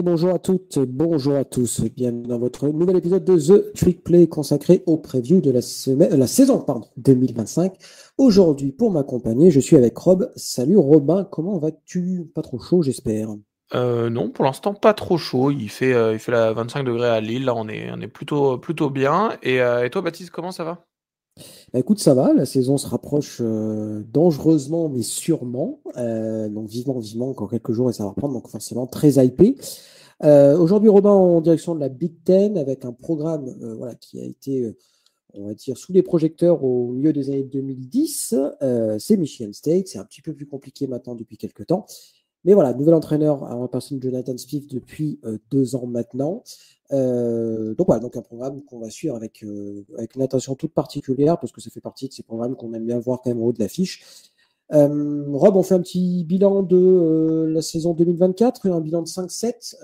Et bonjour à toutes, bonjour à tous. Bienvenue dans votre nouvel épisode de The Trick Play consacré au preview de la saison 2025. Aujourd'hui, pour m'accompagner, je suis avec Rob. Salut Robin, comment vas-tu? Pas trop chaud, j'espère. Non, pour l'instant pas trop chaud. Il fait la 25 degrés à Lille. Là, on est plutôt bien. Et toi, Baptiste, comment ça va? Bah, écoute, ça va, la saison se rapproche dangereusement, mais sûrement. Donc vivement, vivement, encore quelques jours et ça va reprendre, donc forcément très hypé. Aujourd'hui, Robin, en direction de la Big Ten, avec un programme voilà, qui a été on va dire, sous les projecteurs au milieu des années 2010, c'est Michigan State. C'est un petit peu plus compliqué maintenant depuis quelques temps. Mais voilà, nouvel entraîneur en personne de Jonathan Smith depuis 2 ans maintenant. Donc voilà, donc un programme qu'on va suivre avec une attention toute particulière parce que ça fait partie de ces programmes qu'on aime bien voir quand même au haut de l'affiche. Rob, on fait un petit bilan de la saison 2024, un bilan de 5-7,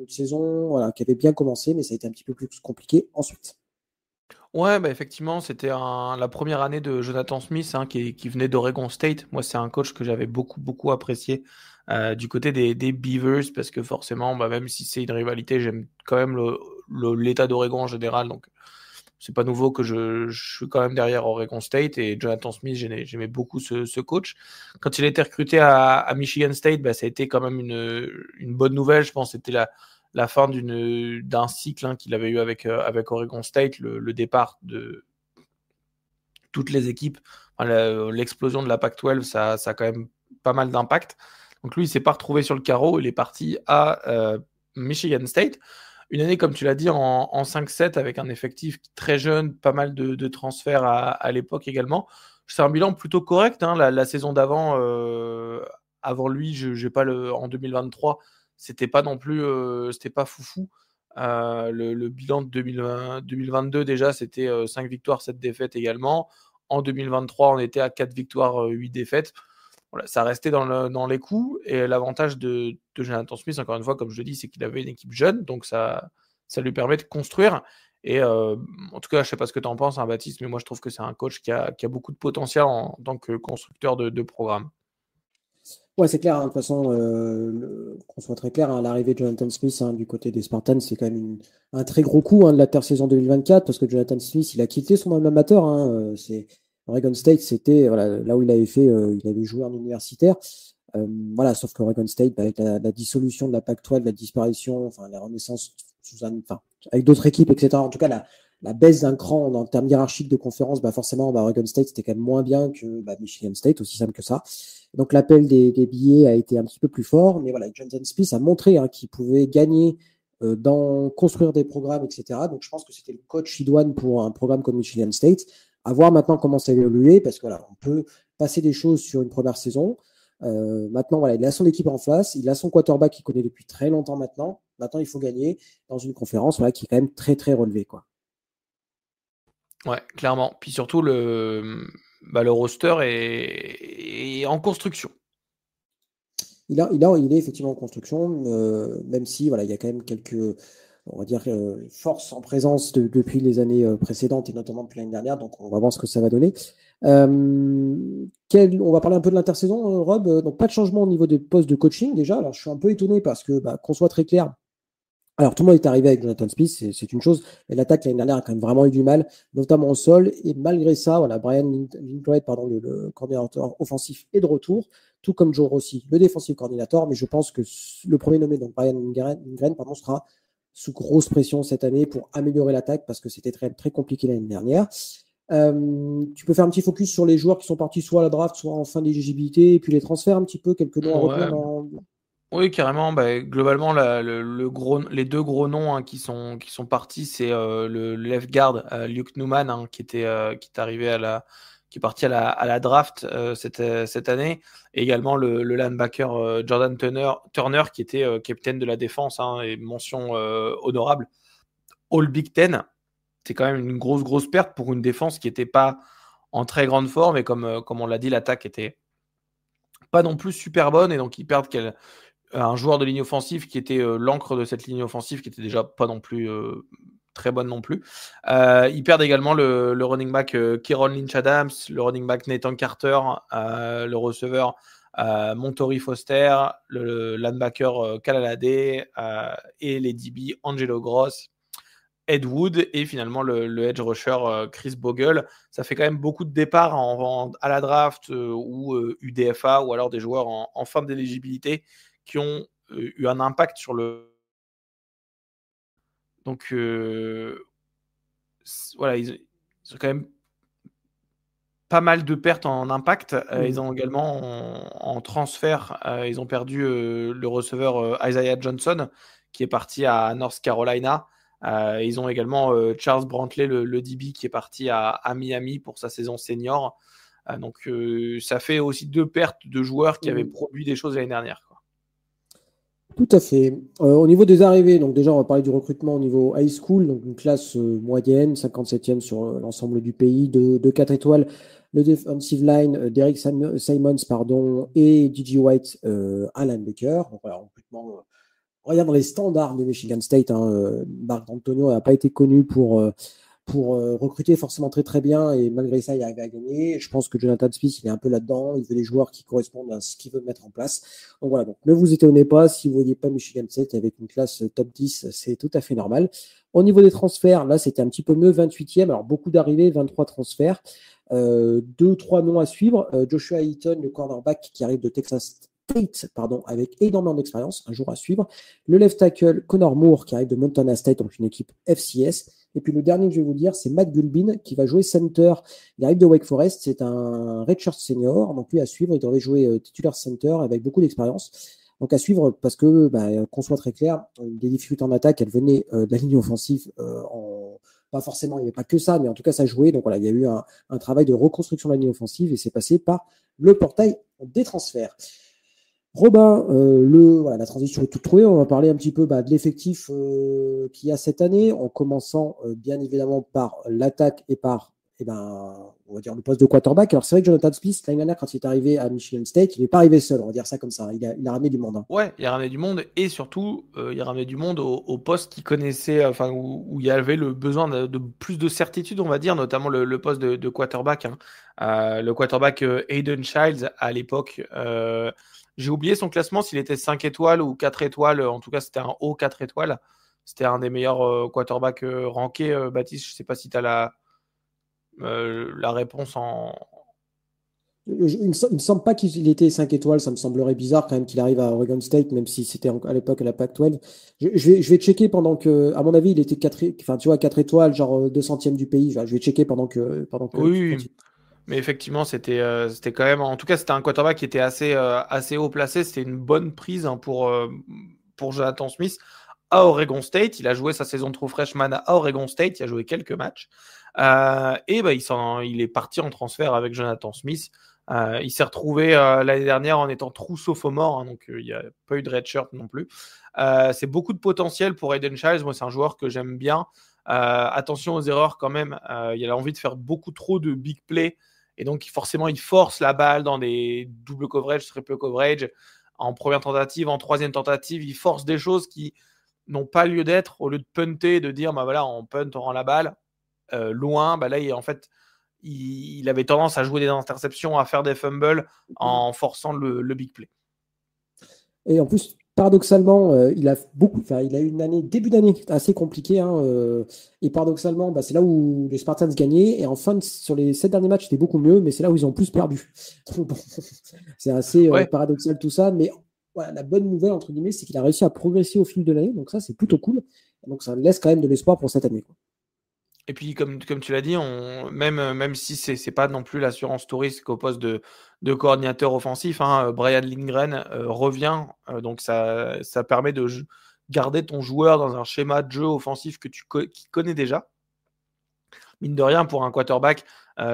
une saison voilà, qui avait bien commencé, mais ça a été un petit peu plus compliqué ensuite. Ouais, bah effectivement, c'était la première année de Jonathan Smith, hein, qui venait d'Oregon State. Moi, c'est un coach que j'avais beaucoup apprécié du côté des Beavers, parce que forcément, bah, même si c'est une rivalité, j'aime quand même l'État d'Oregon en général. Donc, c'est pas nouveau que je suis quand même derrière Oregon State. Et Jonathan Smith, j'aimais beaucoup ce coach. Quand il a été recruté à Michigan State, bah, ça a été quand même une bonne nouvelle. Je pense que c'était la fin d'un cycle, hein, qu'il avait eu avec Oregon State, le départ de toutes les équipes. Enfin, l'explosion de la Pac-12, ça a quand même pas mal d'impact. Donc lui, il s'est pas retrouvé sur le carreau, il est parti à Michigan State. Une année, comme tu l'as dit, en 5-7, avec un effectif très jeune, pas mal de transferts à l'époque également. C'est un bilan plutôt correct, hein. La saison d'avant, avant lui, j'ai pas en 2023, c'était pas non plus, c'était pas foufou. Le bilan de 2022, déjà, c'était 5 victoires, 7 défaites également. En 2023, on était à 4 victoires, 8 défaites. Voilà, ça restait dans les coups. Et l'avantage de Jonathan Smith, encore une fois, comme je le dis, c'est qu'il avait une équipe jeune. Donc ça lui permet de construire. Et en tout cas, je ne sais pas ce que tu en penses, hein, Baptiste, mais moi, je trouve que c'est un coach qui a beaucoup de potentiel en tant que constructeur de programme. Ouais, c'est clair, hein, de toute façon, qu'on soit très clair, hein, l'arrivée de Jonathan Smith hein, du côté des Spartans, c'est quand même un très gros coup hein, de l'intersaison 2024 parce que Jonathan Smith, il a quitté son alma mater. Hein, c'est Oregon State, c'était voilà, là où il avait joué en universitaire. Voilà, sauf qu'Oregon State, bah, avec la dissolution de la Pac-12, la disparition, enfin la renaissance enfin, avec d'autres équipes, etc. En tout cas, la baisse d'un cran en termes hiérarchiques de conférence, bah forcément, bah, Oregon State, c'était quand même moins bien que bah, Michigan State, aussi simple que ça. Donc l'appel des billets a été un petit peu plus fort, mais voilà, Jonathan Smith a montré hein, qu'il pouvait gagner dans construire des programmes, etc. Donc je pense que c'était le coach idoine pour un programme comme Michigan State. À voir maintenant comment ça va évoluer, parce que voilà, on peut passer des choses sur une première saison. Maintenant, voilà, il a son équipe en face, il a son quarterback qu'il connaît depuis très longtemps maintenant. Maintenant, il faut gagner dans une conférence voilà, qui est quand même très, très relevée. Quoi. Ouais, clairement. Puis surtout, le roster est en construction. Il est effectivement en construction, même si voilà, il y a quand même quelques, on va dire, forces en présence depuis les années précédentes et notamment depuis l'année dernière. Donc, on va voir ce que ça va donner. On va parler un peu de l'intersaison, Rob. Donc, pas de changement au niveau des postes de coaching déjà. Alors, je suis un peu étonné parce que, bah, qu'on soit très clair, alors, tout le monde est arrivé avec Jonathan Smith, c'est une chose, mais l'attaque l'année dernière a quand même vraiment eu du mal, notamment au sol. Et malgré ça, voilà, Brian Lindred, pardon, le coordinateur offensif, est de retour, tout comme Joe Rossi, le défensif coordinateur. Mais je pense que le premier nommé, donc Brian Lindgren, pardon, sera sous grosse pression cette année pour améliorer l'attaque parce que c'était très, très compliqué l'année dernière. Tu peux faire un petit focus sur les joueurs qui sont partis soit à la draft, soit en fin d'éligibilité, et puis les transferts un petit peu, quelques noms à retenir Ouais, dans. oui, carrément. Bah, globalement, les deux gros noms, hein, qui sont partis, c'est le left guard Luke Newman, hein, qui est arrivé qui est parti à la draft cette année, et également le linebacker Jordan Turner, qui était capitaine de la défense, hein, et mention honorable All Big Ten. C'est quand même une grosse perte pour une défense qui n'était pas en très grande forme, et comme on l'a dit, l'attaque était pas non plus super bonne, et donc ils perdent un joueur de ligne offensive qui était l'encre de cette ligne offensive, qui était déjà pas non plus très bonne non plus. Ils perdent également le running back Kieron Lynch-Adams, le running back Nathan Carter, le receveur Montori Foster, le linebacker Kalalade et les DB Angelo Gross, Ed Wood et finalement le edge rusher Chris Bogle. Ça fait quand même beaucoup de départs à la draft ou UDFA ou alors des joueurs en fin d'éligibilité qui ont eu un impact sur le... Donc voilà, ils ont quand même pas mal de pertes en impact. Ils ont également en transfert, ils ont perdu le receveur Isaiah Johnson qui est parti à North Carolina. Ils ont également Charles Brantley, le DB, qui est parti à Miami pour sa saison senior. Donc ça fait aussi 2 pertes de joueurs qui avaient produit des choses l'année dernière, quoi. Tout à fait. Au niveau des arrivées, donc déjà on va parler du recrutement au niveau high school, donc une classe moyenne, 57e sur l'ensemble du pays, de 4 étoiles. Le defensive line, Derek Simons pardon, et DJ White à linebacker. Donc voilà, recrutement, regarde les standards de Michigan State. Marc D'Antonio n'a pas été connu pour recruter forcément très très bien et malgré ça il arrive à gagner. Je pense que Jonathan Smith il est un peu là-dedans, il veut des joueurs qui correspondent à ce qu'il veut mettre en place. Donc voilà, donc ne vous étonnez pas si vous ne voyez pas Michigan State avec une classe top 10, c'est tout à fait normal. Au niveau des transferts, là c'était un petit peu mieux, 28e, alors beaucoup d'arrivées, 23 transferts, 2-3 noms à suivre. Joshua Eaton, le cornerback qui arrive de Texas State, avec énormément d'expérience, un jour à suivre. Le left tackle Connor Moore qui arrive de Montana State, donc une équipe FCS. Et puis le dernier que je vais vous dire, c'est Matt Gulbin qui va jouer center. Il arrive de Wake Forest, c'est un redshirt senior, donc lui à suivre, il devrait jouer titulaire center avec beaucoup d'expérience. Donc à suivre parce que, qu'on soit très clair, des difficultés en attaque, elles venaient de la ligne offensive pas forcément, il n'y avait pas que ça, mais en tout cas ça jouait. Donc voilà, il y a eu un travail de reconstruction de la ligne offensive et c'est passé par le portail des transferts. Robin, la transition est toute trouvée. On va parler un petit peu de l'effectif qu'il y a cette année, en commençant bien évidemment par l'attaque et par, on va dire, le poste de quarterback. Alors c'est vrai que Jonathan Smith, l'année dernière, quand il est arrivé à Michigan State, il n'est pas arrivé seul, on va dire ça comme ça. Il a ramené du monde. Ouais, il a ramené du monde et surtout, il a ramené du monde au poste qu'il connaissait, enfin où il y avait le besoin de plus de certitude, on va dire, notamment le poste de quarterback. Le quarterback Hayden Childs à l'époque. J'ai oublié son classement, s'il était 5 étoiles ou 4 étoiles. En tout cas, c'était un haut 4 étoiles. C'était un des meilleurs quarterbacks rankés. Baptiste, je ne sais pas si tu as la réponse en... Il ne me semble pas qu'il était 5 étoiles, ça me semblerait bizarre quand même qu'il arrive à Oregon State, même si c'était à l'époque à la Pac-12. Je vais checker pendant que, à mon avis, il était 4, enfin, tu vois, 4 étoiles, genre 200e du pays. Je vais checker pendant que tu Oui, continues. mais effectivement, c'était quand même... En tout cas, c'était un quarterback qui était assez haut placé. C'était une bonne prise pour Jonathan Smith à Oregon State. Il a joué sa saison de true freshman à Oregon State. Il a joué quelques matchs. Il est parti en transfert avec Jonathan Smith. Il s'est retrouvé l'année dernière en étant true sophomore, donc il n'y a pas eu de redshirt non plus. C'est beaucoup de potentiel pour Hayden Childs. Moi, c'est un joueur que j'aime bien. Attention aux erreurs quand même. Il a envie de faire beaucoup trop de big plays et donc forcément il force la balle dans des double coverage, triple coverage. En première tentative, en troisième tentative, il force des choses qui n'ont pas lieu d'être. Au lieu de punter, de dire voilà, on punt, on rend la balle loin, là il avait tendance à jouer des interceptions, à faire des fumbles en forçant le big play. Et en plus, paradoxalement, il a eu une début d'année assez compliquée. Et paradoxalement, c'est là où les Spartans gagnaient. Et enfin, sur les 7 derniers matchs, c'était beaucoup mieux, mais c'est là où ils ont plus perdu. Bon, c'est assez paradoxal tout ça. Mais voilà, la bonne nouvelle, entre guillemets, c'est qu'il a réussi à progresser au fil de l'année. Donc ça, c'est plutôt cool. Donc ça laisse quand même de l'espoir pour cette année, quoi. Et puis, comme tu l'as dit, même si c'est pas non plus l'assurance touriste au poste de coordinateur offensif, Brian Lindgren revient. Donc, ça permet de garder ton joueur dans un schéma de jeu offensif que qui connais déjà. Mine de rien, pour un quarterback,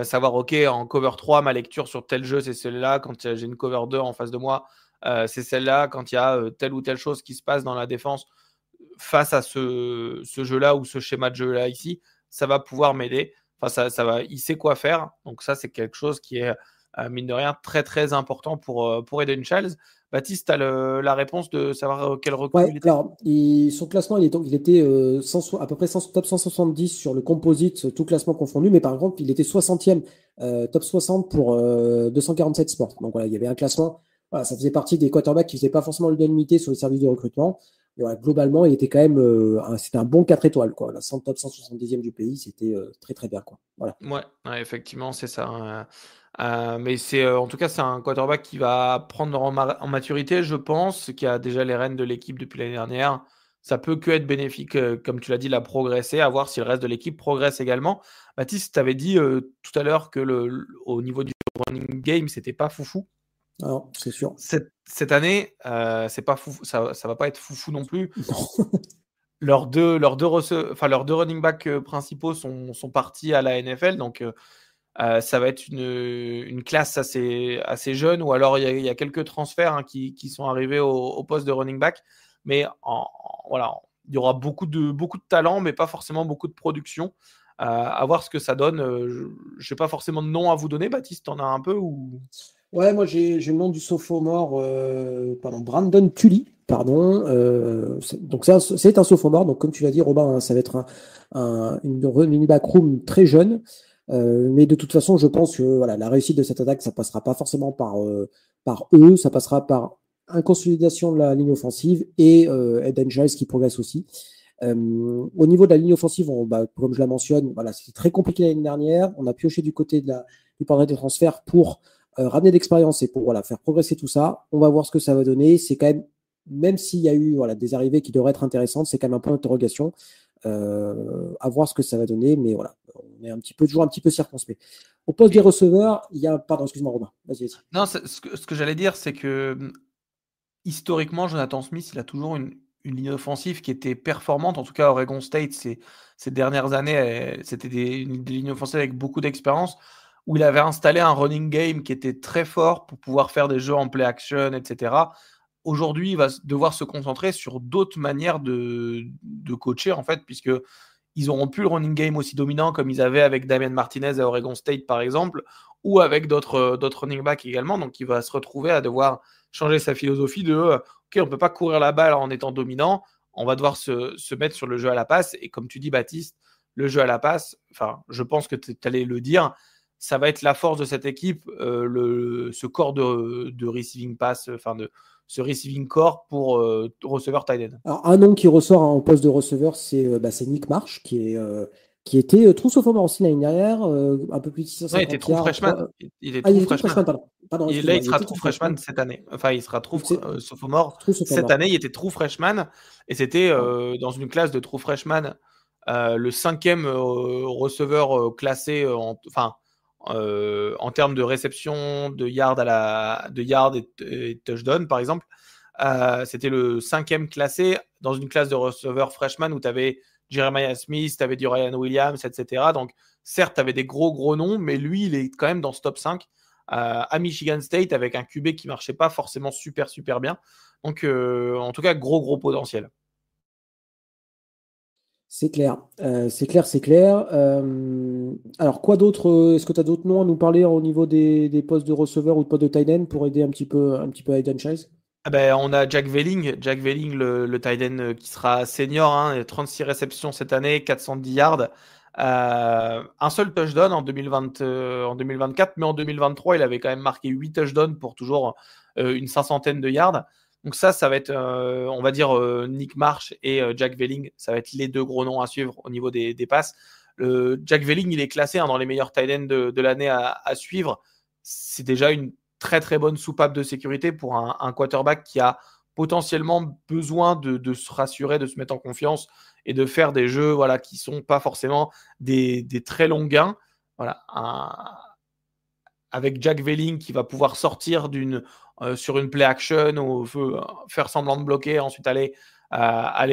savoir, OK, en cover 3, ma lecture sur tel jeu, c'est celle-là. Quand j'ai une cover 2 en face de moi, c'est celle-là. Quand il y a telle ou telle chose qui se passe dans la défense face à ce jeu-là ou ce schéma de jeu-là ici, ça va pouvoir m'aider. Enfin, il sait quoi faire. Donc ça, c'est quelque chose qui est mine de rien, très très important pour Eden Childs. Baptiste, tu as la réponse de savoir quel recrue Ouais, il était? alors, son classement, il était à peu près top 170 sur le composite, tout classement confondu, mais par contre, il était 60e, top 60 pour 247 sports. Donc voilà, il y avait un classement, voilà, ça faisait partie des quarterbacks qui ne faisaient pas forcément l'unanimité sur les services de recrutement. Mais voilà, globalement, il était quand même, c'était un bon 4 étoiles, quoi. La top 170e du pays, c'était très très bien, quoi. Voilà. Ouais, ouais, effectivement, c'est ça. Mais en tout cas, c'est un quarterback qui va prendre en maturité, je pense, qui a déjà les rênes de l'équipe depuis l'année dernière. Ça peut que être bénéfique, comme tu l'as dit, il a progressé, à voir si le reste de l'équipe progresse également. Baptiste, tu avais dit tout à l'heure que au niveau du running game, c'était pas foufou. Alors, c'est sûr. Cette année, c'est pas fou, ça va pas être foufou non plus. Non. Leurs deux running backs principaux sont partis à la NFL, donc ça va être une classe assez jeune, ou alors il y a quelques transferts qui sont arrivés au poste de running back, mais voilà, il y aura beaucoup de talent, mais pas forcément beaucoup de production. À voir ce que ça donne. Je n'ai pas forcément de nom à vous donner. Baptiste, t'en as un peu ou... Ouais, moi j'ai le nom du sophomore, pardon, Brandon Tully, pardon. Donc c'est un sophomore, donc comme tu l'as dit, Robin, hein, ça va être une running back room très jeune. Mais de toute façon, je pense que voilà, la réussite de cette attaque, ça passera pas forcément par eux, ça passera par une consolidation de la ligne offensive et Eden Giles qui progresse aussi. Au niveau de la ligne offensive, comme je la mentionne, voilà, c'était très compliqué l'année dernière. On a pioché du côté du portail des transferts pour ramener d'expérience et pour voilà, faire progresser tout ça. On va voir ce que ça va donner. C'est quand même s'il y a eu voilà, des arrivées qui devraient être intéressantes, c'est quand même un point d'interrogation. À voir ce que ça va donner, mais voilà, on est toujours un petit peu circonspect. Au poste des receveurs, il y a. Pardon, excuse-moi, Robin. Vas-y, vas-y. Non, ce que j'allais dire, c'est que historiquement, Jonathan Smith, il a toujours une ligne offensive qui était performante. En tout cas, Oregon State, ces dernières années, c'était des lignes offensives avec beaucoup d'expérience, où il avait installé un running game qui était très fort pour pouvoir faire des jeux en play action, etc. Aujourd'hui, il va devoir se concentrer sur d'autres manières de coacher, en fait, puisque ils n'auront plus le running game aussi dominant comme ils avaient avec Damian Martinez à Oregon State, par exemple, ou avec d'autres running backs également. Donc, il va se retrouver à devoir changer sa philosophie de OK, on ne peut pas courir la balle en étant dominant, on va devoir se mettre sur le jeu à la passe. Et comme tu dis, Baptiste, le jeu à la passe, enfin, je pense que tu allais le dire, ça va être la force de cette équipe, ce corps de receiving pass, enfin de ce receiving corps pour receveur tight end. Alors, un nom qui ressort en poste de receveur, c'est Nick Marsh, qui était true sophomore aussi l'année dernière, un peu plus de Non, il était 650 true yards. freshman. Il était Ah, il true était true freshman. freshman, pardon. Pardon, Et là, excuse-moi, il il sera était true true freshman freshman. cette année. Enfin, il sera true Donc, c'est sophomore. true Cette sophomore. année, il était true freshman. Et c'était dans une classe de true freshman, le cinquième receveur classé en termes de réception, de yards et touchdown, par exemple. C'était le cinquième classé dans une classe de receveurs freshman où tu avais Jeremiah Smith, tu avais du Ryan Williams, etc. Donc, certes, tu avais des gros noms, mais lui, il est quand même dans ce top 5 à Michigan State avec un QB qui marchait pas forcément super bien. Donc, en tout cas, gros potentiel. C'est clair. C'est clair, c'est clair. Alors, quoi d'autre? Est-ce que tu as d'autres noms à nous parler au niveau des postes de receveur ou de postes de tight end pour aider un petit peu Aiden Chase? Ah ben, on a Jack Velling, le tight end qui sera senior, hein, 36 réceptions cette année, 410 yards. Un seul touchdown en 2024, mais en 2023, il avait quand même marqué 8 touchdowns pour toujours une 500aine de yards. Donc ça va être, on va dire, Nick Marsh et Jack Velling. Ça va être les deux gros noms à suivre au niveau des passes. Jack Velling, il est classé dans les meilleurs tight ends de l'année à suivre. C'est déjà une très bonne soupape de sécurité pour un quarterback qui a potentiellement besoin de se rassurer, de se mettre en confiance et de faire des jeux voilà, qui ne sont pas forcément des très longs gains. Voilà, avec Jack Velling qui va pouvoir sortir sur une play action ou faire semblant de bloquer, ensuite aller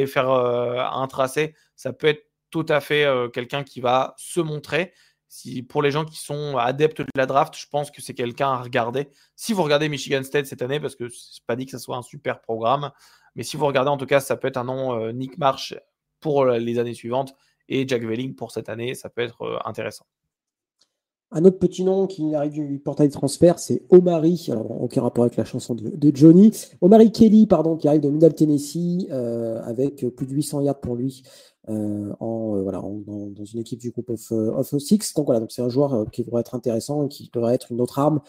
faire un tracé, ça peut être tout à fait quelqu'un qui va se montrer. Pour les gens qui sont adeptes de la draft, je pense que c'est quelqu'un à regarder. Si vous regardez Michigan State cette année, parce que c'est pas dit que ce soit un super programme, mais si vous regardez en tout cas, ça peut être un nom Nick Marsh pour les années suivantes et Jack Velling pour cette année, ça peut être intéressant. Un autre petit nom qui arrive du portail de transfert, c'est Omari. Alors, aucun rapport avec la chanson de Johnny. Omari Kelly, pardon, qui arrive de Middle Tennessee avec plus de 800 yards pour lui dans une équipe du groupe of Six. Donc voilà, donc c'est un joueur qui devrait être intéressant et qui devrait être une autre arme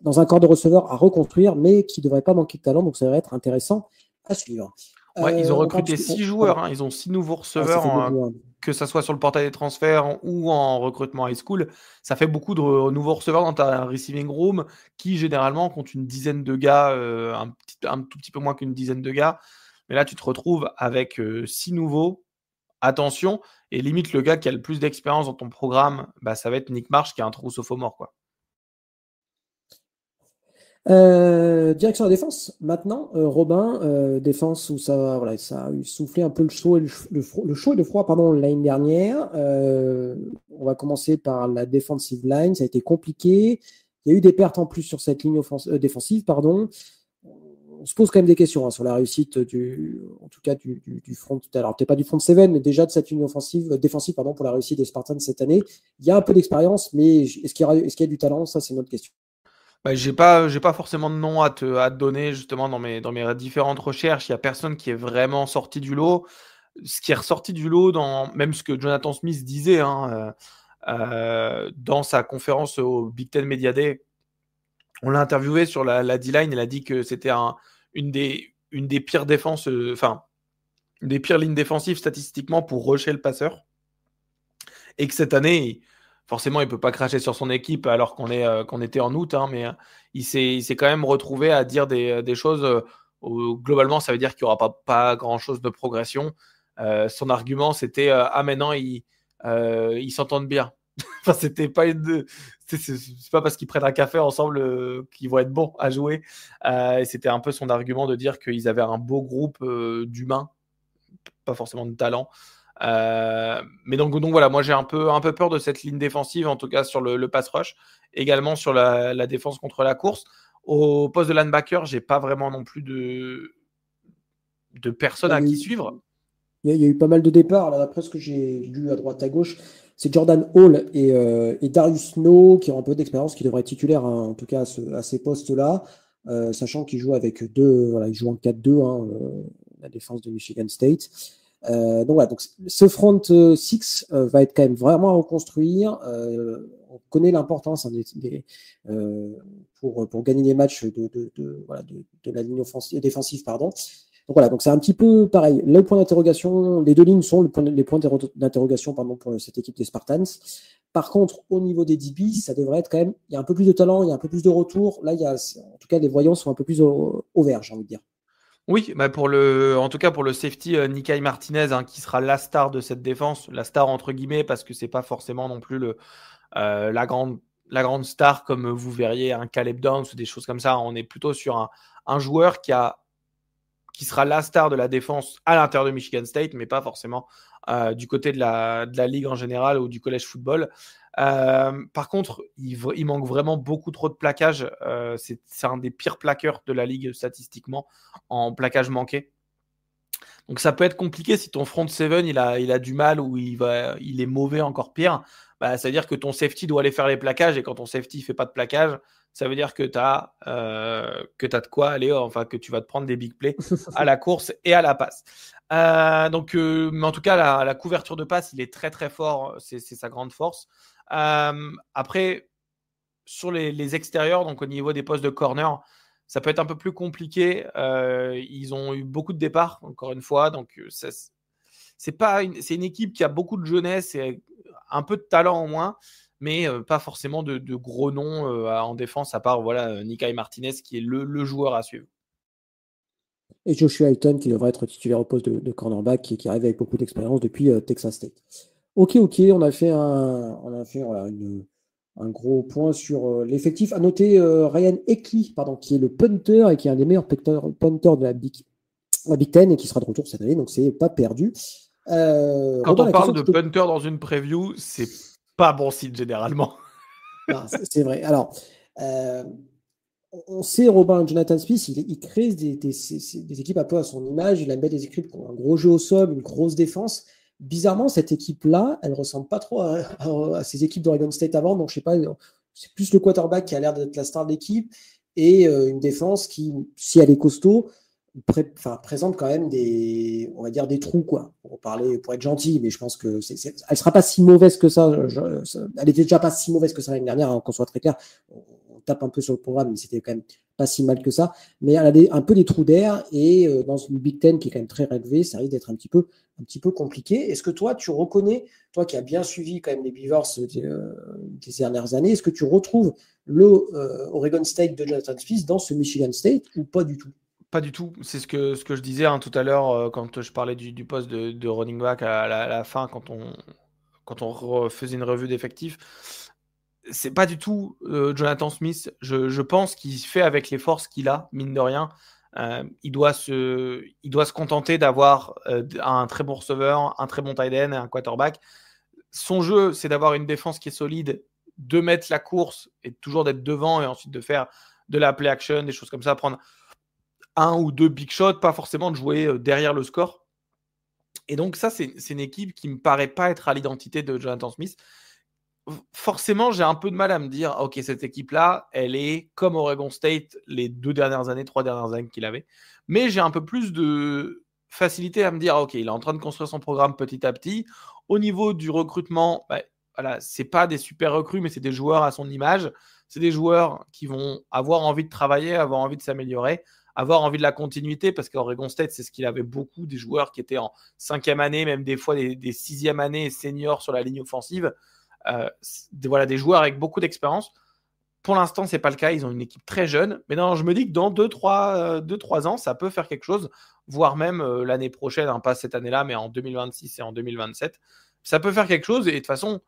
dans un corps de receveur à reconstruire, mais qui ne devrait pas manquer de talent. Donc ça devrait être intéressant à suivre. Ouais, ils ont On parle recruté 6 joueurs, hein. Ils ont 6 nouveaux ça receveurs, fait beaucoup. Hein. que ça soit sur le portail des transferts ou en recrutement high school. Ça fait beaucoup de nouveaux receveurs dans ta receiving room qui, généralement, compte une dizaine de gars, un tout petit peu moins qu'une dizaine de gars. Mais là, tu te retrouves avec 6 nouveaux. Attention, et limite, le gars qui a le plus d'expérience dans ton programme, bah, ça va être Nick Marsh qui a un trou sophomore, quoi. Direction la défense. Maintenant, Robin, défense où ça a eu soufflé un peu le chaud et le chaud et le froid pardon, l'année dernière. On va commencer par la defensive line. Ça a été compliqué. Il y a eu des pertes en plus sur cette ligne défensive. Pardon. On se pose quand même des questions sur la réussite en tout cas du front. Alors peut-être pas du front 7, mais déjà de cette ligne défensive pardon, pour la réussite des Spartans cette année. Il y a un peu d'expérience, mais est-ce qu'il y a du talent? Ça, c'est une autre question. Bah, j'ai pas forcément de nom à te donner justement dans mes différentes recherches. Il y a personne qui est vraiment sorti du lot. Ce qui est ressorti du lot dans même ce que Jonathan Smith disait dans sa conférence au Big Ten Media Day, on l'a interviewé sur la D-line. Il a dit que c'était une des pires défenses, une des pires lignes défensives statistiquement pour rusher le passeur, et que cette année, forcément, il peut pas cracher sur son équipe alors qu'on était en août, hein, mais il s'est quand même retrouvé à dire des choses. Globalement, ça veut dire qu'il n'y aura pas grand-chose de progression. Son argument, c'était ah, maintenant, ils s'entendent bien. Enfin, c'était pas c'est pas parce qu'ils prennent un café ensemble qu'ils vont être bons à jouer. Et c'était un peu son argument de dire qu'ils avaient un beau groupe d'humains, pas forcément de talent. Mais donc voilà, moi j'ai un peu peur de cette ligne défensive, en tout cas sur le pass rush, également sur la défense contre la course. Au poste de linebacker, j'ai pas vraiment non plus de personnes Bah, à qui suivre. il y a eu pas mal de départs. Là, d'après ce que j'ai lu à droite à gauche, c'est Jordan Hall et Darius Snow qui ont un peu d'expérience, qui devraient être titulaires, hein, en tout cas à ces postes-là, sachant qu'ils jouent avec deux, voilà, ils jouent en 4-2, hein, la défense de Michigan State. Donc voilà, donc ce front six va être quand même vraiment à reconstruire. On connaît l'importance hein, pour gagner les matchs de la ligne défensive, pardon. Donc voilà, donc c'est un petit peu pareil. Le point d'interrogation, les deux lignes sont les points d'interrogation pardon, pour cette équipe des Spartans. Par contre, au niveau des DB, ça devrait être quand même, il y a un peu plus de talent, il y a un peu plus de retour. Là, en tout cas, les voyants sont un peu plus au vert, j'ai envie de dire. Oui, bah en tout cas pour le safety Nikai Martinez, hein, qui sera la star de cette défense, la star entre guillemets, parce que c'est pas forcément non plus la grande star comme vous verriez un Caleb Downs ou des choses comme ça. On est plutôt sur un joueur qui sera la star de la défense à l'intérieur de Michigan State, mais pas forcément du côté de la ligue en général ou du college football. Par contre, il manque vraiment beaucoup trop de plaquage. C'est un des pires plaqueurs de la ligue statistiquement en plaquage manqué. Donc ça peut être compliqué si ton front seven il a du mal ou il est mauvais, encore pire. Bah, ça veut dire que ton safety doit aller faire les plaquages, et quand ton safety fait pas de plaquage, ça veut dire que tu as de quoi aller, enfin que tu vas te prendre des big plays à la course et à la passe. Mais en tout cas, la couverture de passe, il est très très fort, c'est sa grande force. Après, sur les extérieurs, donc au niveau des postes de corner, ça peut être un peu plus compliqué. Ils ont eu beaucoup de départs, encore une fois, donc c'est une équipe qui a beaucoup de jeunesse et un peu de talent en moins, mais pas forcément de gros noms en défense, à part Nikai Martinez qui est le joueur à suivre. Et Joshua Hayton qui devrait être titulaire au poste de cornerback qui arrive avec beaucoup d'expérience depuis Texas State. Ok, on a fait voilà, un gros point sur l'effectif. À noter Ryan Eckley, pardon, qui est le punter et qui est un des meilleurs punters de la Big Ten et qui sera de retour cette année, donc c'est pas perdu. Quand Robin, on la parle question de que je te... punter dans une preview, c'est pas bon signe généralement. Non, c'est vrai. Alors, euh, on sait, Robin, Jonathan Smith, il crée des équipes un peu à son image. Il aime bien des équipes qui ont un gros jeu au sol, une grosse défense. bizarrement, cette équipe-là, elle ressemble pas trop à ces équipes d'Oregon State avant. Donc, je sais pas, c'est plus le quarterback qui a l'air d'être la star de l'équipe et une défense qui, si elle est costaud, présente quand même on va dire des trous, quoi. Pour être gentil, mais je pense que elle sera pas si mauvaise que ça. Elle était déjà pas si mauvaise que ça l'année dernière, hein, qu'on soit très clair. On tape un peu sur le programme, mais c'était quand même pas si mal que ça. Mais elle a un peu des trous d'air et dans une Big Ten qui est quand même très relevée, ça risque d'être un petit peu compliqué. Est-ce que toi, tu reconnais, toi qui as bien suivi quand même les Beavers des dernières années, est-ce que tu retrouves le Oregon State de Jonathan Smith dans ce Michigan State ou pas du tout? Pas du tout. C'est ce que je disais tout à l'heure quand je parlais du poste de running back à la fin, quand on faisait une revue d'effectifs. C'est pas du tout Jonathan Smith. Je pense qu'il fait avec les forces qu'il a, mine de rien. Il doit se contenter d'avoir un très bon receveur, un très bon tight end et un quarterback. Son jeu, c'est d'avoir une défense qui est solide, de mettre la course et toujours d'être devant et ensuite de faire de la play action, des choses comme ça, prendre un ou deux big shots, pas forcément de jouer derrière le score. Et donc ça, c'est une équipe qui me paraît pas être à l'identité de Jonathan Smith. Forcément, j'ai un peu de mal à me dire, ok, cette équipe-là, elle est comme Oregon State les 3 dernières années qu'il avait. Mais j'ai un peu plus de facilité à me dire, ok, il est en train de construire son programme petit à petit. Au niveau du recrutement, voilà, c'est pas des super recrues, mais c'est des joueurs à son image. C'est des joueurs qui vont avoir envie de travailler, avoir envie de s'améliorer, avoir envie de la continuité, parce qu'Oregon State, c'est ce qu'il avait beaucoup, des joueurs qui étaient en 5e année, même des fois des 6e année seniors sur la ligne offensive. Voilà, des joueurs avec beaucoup d'expérience. Pour l'instant, c'est pas le cas. Ils ont une équipe très jeune. Mais non, je me dis que dans 2-3 ans, ça peut faire quelque chose, voire même l'année prochaine, hein, pas cette année-là, mais en 2026 et en 2027. Ça peut faire quelque chose. Et de toute façon,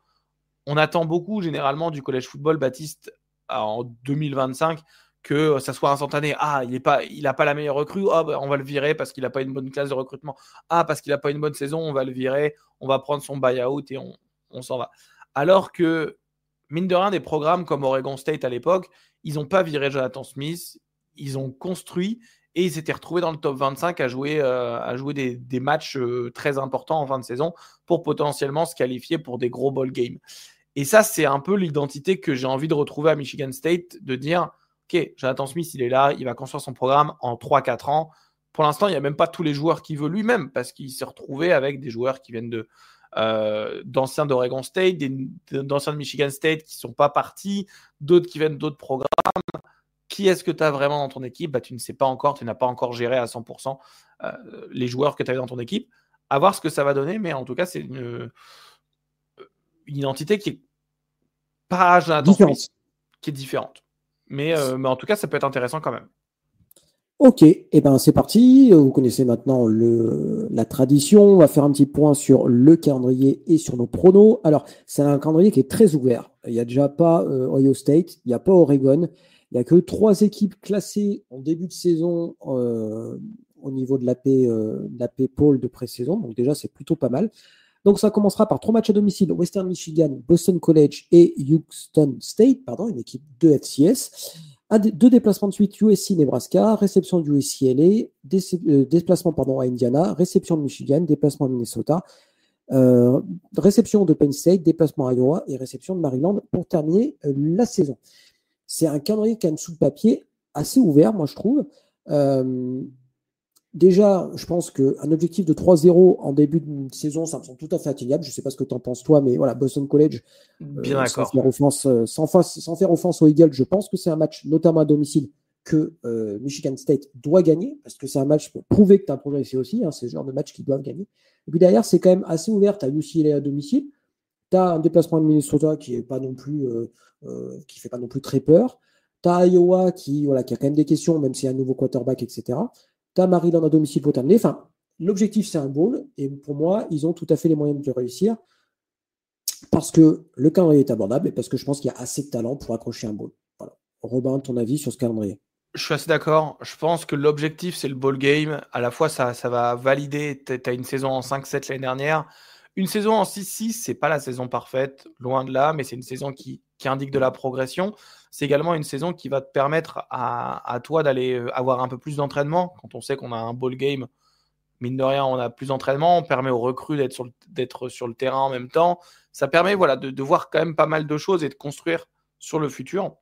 on attend beaucoup généralement du college football, Baptiste, en 2025, que ça soit instantané. Ah, il n'a pas la meilleure recrue. Ah, on va le virer parce qu'il n'a pas une bonne classe de recrutement. Ah, parce qu'il n'a pas une bonne saison, on va le virer. On va prendre son buy-out et on s'en va. Alors que, mine de rien, des programmes comme Oregon State à l'époque, ils n'ont pas viré Jonathan Smith, ils ont construit et ils s'étaient retrouvés dans le top 25 à jouer des matchs très importants en fin de saison pour potentiellement se qualifier pour des gros ball games. Et ça, c'est un peu l'identité que j'ai envie de retrouver à Michigan State, de dire, OK, Jonathan Smith, il est là, il va construire son programme en 3-4 ans. Pour l'instant, il n'y a même pas tous les joueurs qu'il veut lui-même, parce qu'il s'est retrouvé avec des joueurs qui viennent d'anciens d'Oregon State, d'anciens de Michigan State qui ne sont pas partis, d'autres qui viennent d'autres programmes. Qui est-ce que tu as vraiment dans ton équipe? Tu ne sais pas encore, tu n'as pas encore géré à 100% les joueurs que tu avais dans ton équipe. À voir ce que ça va donner, mais en tout cas, c'est une identité qui est pas Jonathan Smith, qui est différente. Mais en tout cas, ça peut être intéressant quand même. Ok, et ben c'est parti. Vous connaissez maintenant la tradition. On va faire un petit point sur le calendrier et sur nos pronos. Alors, c'est un calendrier qui est très ouvert. Il n'y a déjà pas Ohio State, il n'y a pas Oregon. Il n'y a que 3 équipes classées en début de saison au niveau de l'AP Poll de pré-saison. Donc déjà, c'est plutôt pas mal. Donc ça commencera par 3 matchs à domicile, Western Michigan, Boston College et Houston State, une équipe de FCS. 2 déplacements de suite, USC Nebraska, réception du UCLA, déplacement à Indiana, réception de Michigan, déplacement à Minnesota, réception de Penn State, déplacement à Iowa et réception de Maryland pour terminer la saison. C'est un calendrier quand même sous le papier assez ouvert, moi je trouve. Déjà, je pense qu'un objectif de 3-0 en début de saison, ça me semble tout à fait atteignable. Je ne sais pas ce que tu en penses toi, mais voilà, Boston College, Bien sans d'accord. faire offense aux Eagles, je pense que c'est un match, notamment à domicile, que Michigan State doit gagner, parce que c'est un match pour prouver que tu as progressé aussi, hein, c'est le genre de match qu'ils doivent gagner. Et puis derrière, c'est quand même assez ouvert. Tu as UCLA à domicile, tu as un déplacement de Minnesota qui fait pas non plus très peur. Tu as Iowa qui a quand même des questions, même s'il y a un nouveau quarterback, etc. Tu as Maryland à domicile pour terminer. Enfin, l'objectif, c'est un bowl. Et pour moi, ils ont tout à fait les moyens de réussir parce que le calendrier est abordable et parce que je pense qu'il y a assez de talent pour accrocher un bowl. Voilà. Robin, ton avis sur ce calendrier? Je suis assez d'accord. Je pense que l'objectif, c'est le ball game. À la fois, ça va valider. Tu as une saison en 5-7 l'année dernière. Une saison en 6-6, c'est pas la saison parfaite, loin de là, mais c'est une saison qui indique de la progression. C'est également une saison qui va te permettre à toi d'aller avoir un peu plus d'entraînement. Quand on sait qu'on a un ball game mine de rien, on a plus d'entraînement, on permet aux recrues d'être sur le terrain en même temps. Ça permet de voir quand même pas mal de choses et de construire sur le futur.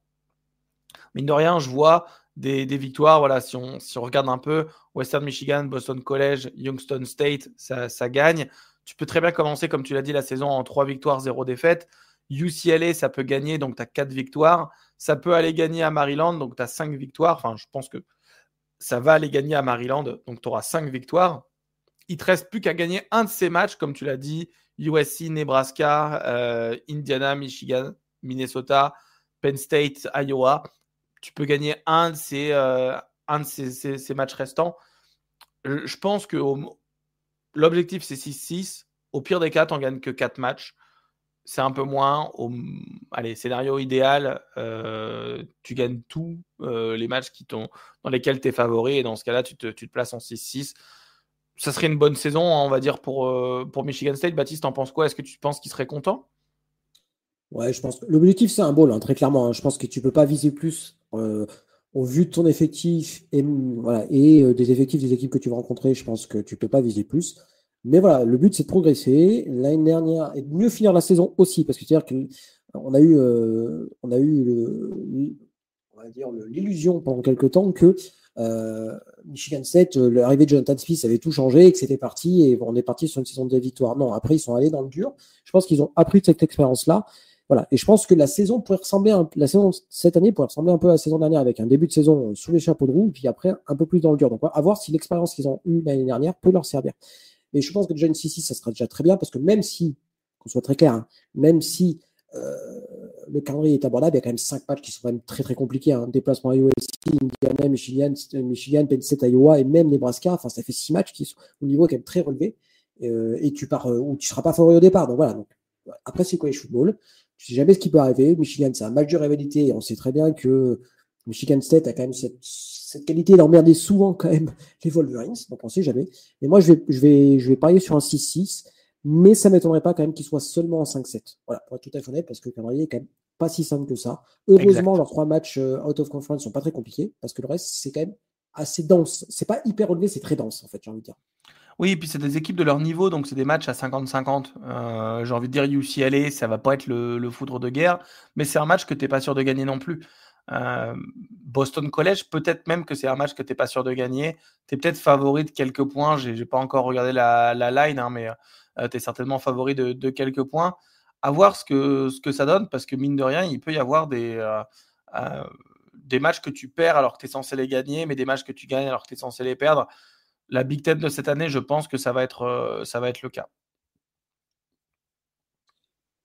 Mine de rien, je vois des victoires. Voilà, si on regarde un peu, Western Michigan, Boston College, Youngstown State, ça gagne. Tu peux très bien commencer, comme tu l'as dit, la saison en 3 victoires, 0 défaite. UCLA, ça peut gagner, donc tu as 4 victoires. Ça peut aller gagner à Maryland, donc tu as 5 victoires. Enfin, je pense que ça va aller gagner à Maryland, donc tu auras 5 victoires. Il ne te reste plus qu'à gagner un de ces matchs, comme tu l'as dit, USC, Nebraska, Indiana, Michigan, Minnesota, Penn State, Iowa. Tu peux gagner un de ces matchs restants. Je pense que l'objectif, c'est 6-6. Au pire des cas, tu n'en gagnes que 4 matchs. C'est un peu moins. Allez, scénario idéal, tu gagnes tous les matchs dans lesquels tu es favori. Et dans ce cas-là, tu te places en 6-6. Ça serait une bonne saison, on va dire, pour Michigan State. Baptiste, t'en penses quoi? Est-ce que tu penses qu'ils seraient contents? Ouais, je pense que l'objectif, c'est un bowl, hein, très clairement, hein. Je pense que tu peux pas viser plus au vu de ton effectif et, voilà, et des effectifs des équipes que tu vas rencontrer. Je pense que tu peux pas viser plus. Mais voilà, le but, c'est de progresser. L'année dernière, et de mieux finir la saison aussi, parce que c'est-à-dire on a eu on va dire l'illusion pendant quelques temps que Michigan State, l'arrivée de Jonathan Smith avait tout changé et que c'était parti et on est parti sur une saison de victoire. Non, après, ils sont allés dans le dur. Je pense qu'ils ont appris de cette expérience-là. Voilà. Et je pense que la saison cette année pourrait ressembler un peu à la saison dernière avec un début de saison sous les chapeaux de roue, puis après un peu plus dans le dur. Donc, à voir si l'expérience qu'ils ont eue l'année dernière peut leur servir. Mais je pense que déjà une 6-6, ça sera déjà très bien parce que même si, qu'on soit très clair, hein, même si le calendrier est abordable, il y a quand même 5 matchs qui sont quand même très très compliqués. Hein. Déplacement à USC, Indiana, Michigan, Penn State, Iowa et même Nebraska. Enfin, ça fait 6 matchs qui sont au niveau quand même très relevé. Et tu pars où tu ne seras pas favori au départ. Donc voilà. Donc, après, c'est quoi les football? Tu ne sais jamais ce qui peut arriver. Michigan, c'est un match de rivalité et on sait très bien que Michigan State a quand même cette qualité d'emmerder souvent quand même les Wolverines. Donc on ne sait jamais. Et moi, je vais parier sur un 6-6. Mais ça ne m'étonnerait pas quand même qu'il soit seulement en 5-7. Voilà, pour être tout à fait honnête, parce que le calendrier est quand même pas si simple que ça. Heureusement, Exact. leurs 3 matchs out of conference sont pas très compliqués, parce que le reste, c'est quand même assez dense. C'est pas hyper relevé, c'est très dense, en fait, j'ai envie de dire. Oui, et puis c'est des équipes de leur niveau, donc c'est des matchs à 50-50. J'ai envie de dire UCLA, ça va pas être le foudre de guerre, mais c'est un match que tu n'es pas sûr de gagner non plus. Boston College, peut-être même que c'est un match que tu n'es pas sûr de gagner. Tu es peut-être favori de quelques points. J'ai pas encore regardé la line, hein, mais tu es certainement favori de quelques points. À voir ce que ça donne, parce que mine de rien, il peut y avoir des matchs que tu perds alors que tu es censé les gagner, mais des matchs que tu gagnes alors que tu es censé les perdre. La Big Ten de cette année, je pense que ça va être le cas.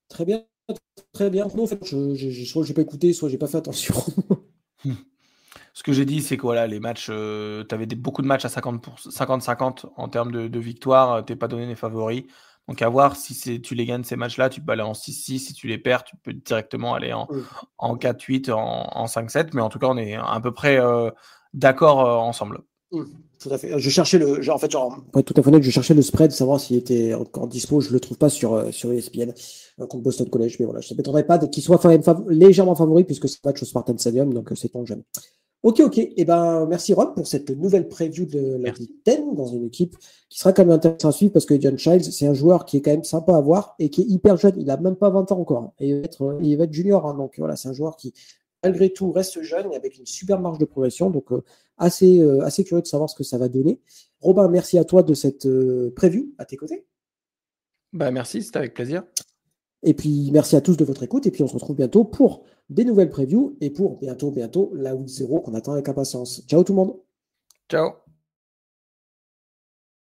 Très bien, très bien. Non, en fait, soit j'ai pas écouté, soit j'ai pas fait attention. Ce que j'ai dit, c'est que voilà, les matchs, tu avais beaucoup de matchs à 50-50 en termes de victoire, tu n'es pas donné les favoris. Donc à voir si tu les gagnes ces matchs-là, tu peux aller en 6-6. Si tu les perds, tu peux directement aller en 4-8, en 5-7. Mais en tout cas, on est à peu près d'accord ensemble. Tout à fait. Je cherchais pour être tout à fait honnête, je cherchais le spread, savoir s'il était encore dispo. Je le trouve pas sur ESPN contre Boston College. Mais voilà, je ne m'étonnerais pas qu'il soit légèrement favori puisque c'est match au Spartan Stadium, donc c'est ton jeune. Ok. Et ben, merci Rob pour cette nouvelle preview de la Big Ten dans une équipe qui sera quand même intéressante à suivre parce que John Childs, c'est un joueur qui est quand même sympa à voir et qui est hyper jeune. Il a même pas 20 ans encore. Hein, et il va être junior. Hein, donc voilà, c'est un joueur qui, malgré tout, reste jeune et avec une super marge de progression. Donc assez curieux de savoir ce que ça va donner. Robin, merci à toi de cette preview à tes côtés. Bah, merci, c'était avec plaisir. Et puis, merci à tous de votre écoute. Et puis, on se retrouve bientôt pour des nouvelles previews et pour bientôt la Week 0 qu'on attend avec impatience. Ciao tout le monde. Ciao.